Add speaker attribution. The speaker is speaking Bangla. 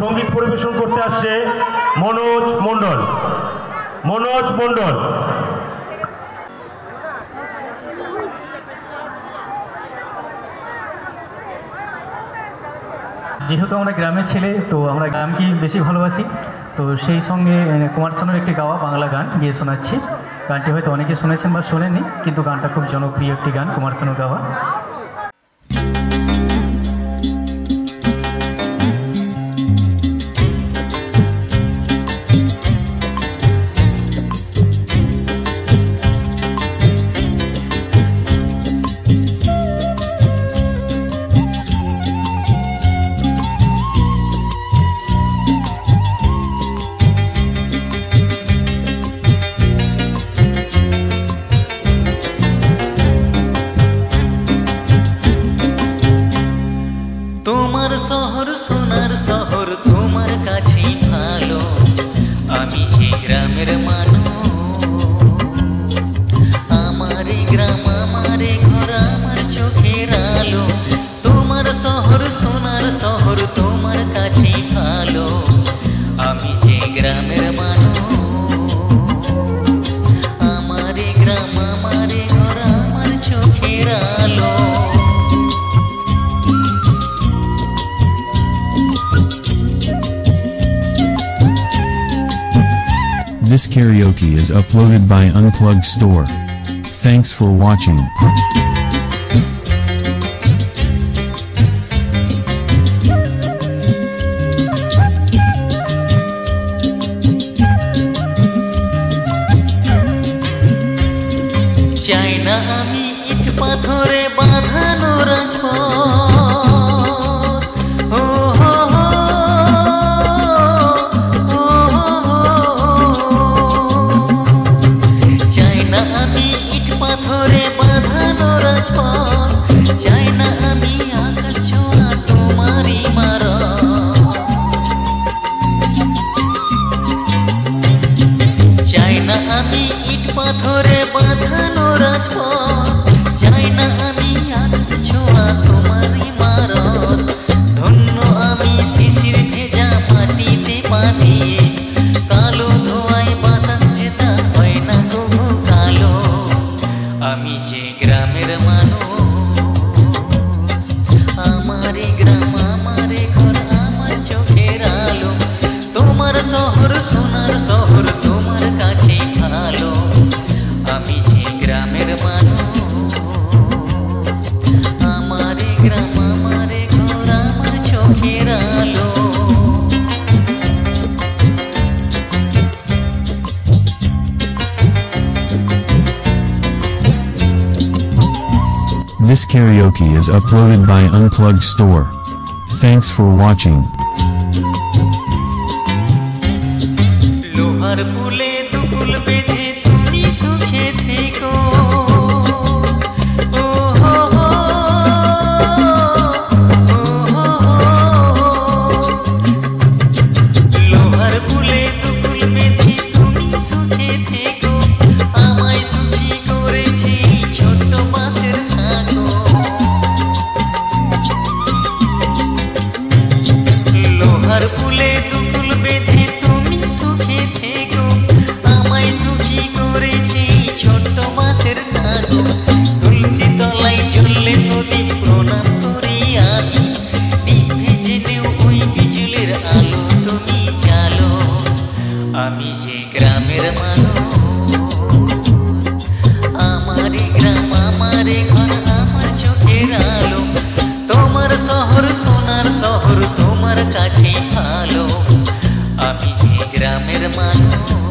Speaker 1: সঙ্গীত পরিবেশন করতে আসছে মনোজ মণ্ডল। মনোজ মণ্ডল।
Speaker 2: যেহেতু আমরা গ্রামের ছেলে, তো আমরা গ্রামকেই বেশি ভালোবাসি। তো সেই সঙ্গে কুমার শানুর একটি গাওয়া বাংলা গান গিয়ে শোনাচ্ছি। গানটি হয়তো অনেকে শুনেছেন বা শোনেননি, কিন্তু গানটা খুব জনপ্রিয় একটি গান, কুমার শানুর গাওয়া।
Speaker 3: শহর সোনার শহর তোমার কাছেই ভালো, আমি যে গ্রামের মানুষ। আমারে গ্রাম আমারে ঘর আমার চোখের আলো। তোমার শহর সোনার শহর তোমার কাছেই ভালো, আমি যে গ্রামের মানুষ। আমারে গ্রাম আমারে ঘর আমার চোখের আলো।
Speaker 4: This karaoke is uploaded by Unplugged Store. Thanks for watching.
Speaker 3: চাই না আমি ইট পাথরে বাঁধানো রাজপথ। পাথরে বাঁধানো রাজপথ, চাই না আমি আকাশ ছোঁয়া তোমারই মারা। চাই না আমি ইট পাথরে বাঁধানো রাজপথ, চাই না আমি আকাশ ছোঁয়া তোমারই মারা। ধন্য আমি শিশির ভেজা মাটিতে বাঁধিয়ে, কালো ধোঁয়ায় বাতাস যেতা হয় না তবু কালো। আমি যে গ্রামের মানুষ, আমারে গ্রাম আমারে ঘর আমার চোখের আলো। তোমার শহর সোনার শহর তোমার কাছে ভালো, আমি যে গ্রামের মানুষ। আমারে গ্রাম আমারে ঘর আমার চোখের আলো।
Speaker 4: This karaoke is uploaded by Unplugged Store. Thanks for watching.
Speaker 3: লোহার পুলে দুকুল বেঁধে তুমি সুখে থেকো। লোহার পুলে দুকুল বেঁধে তুমি সুখে থেকো, আমায় সুখী করেছে ছোট্ট বাঁশের সাঁকো। লোহার পুলে দুকুল বেঁধে তুমি সুখে থেকো, আমায় সুখী করেছে ছোট্ট বাঁশের সাঁকো। তুলসী তলায় জ্বললে নদী প্রণাম করি আমি, নিভে জেলেও ওই বিজুলের আলো তুমি জ্বালো। আমি যে গ্রামের মানুষ, আমারে গ্রাম আমারে ঘর আমার চোখের আলো। তোমার শহর সোনার শহর তোমার কাছে ভালো, আমি যে গ্রামের মানুষ।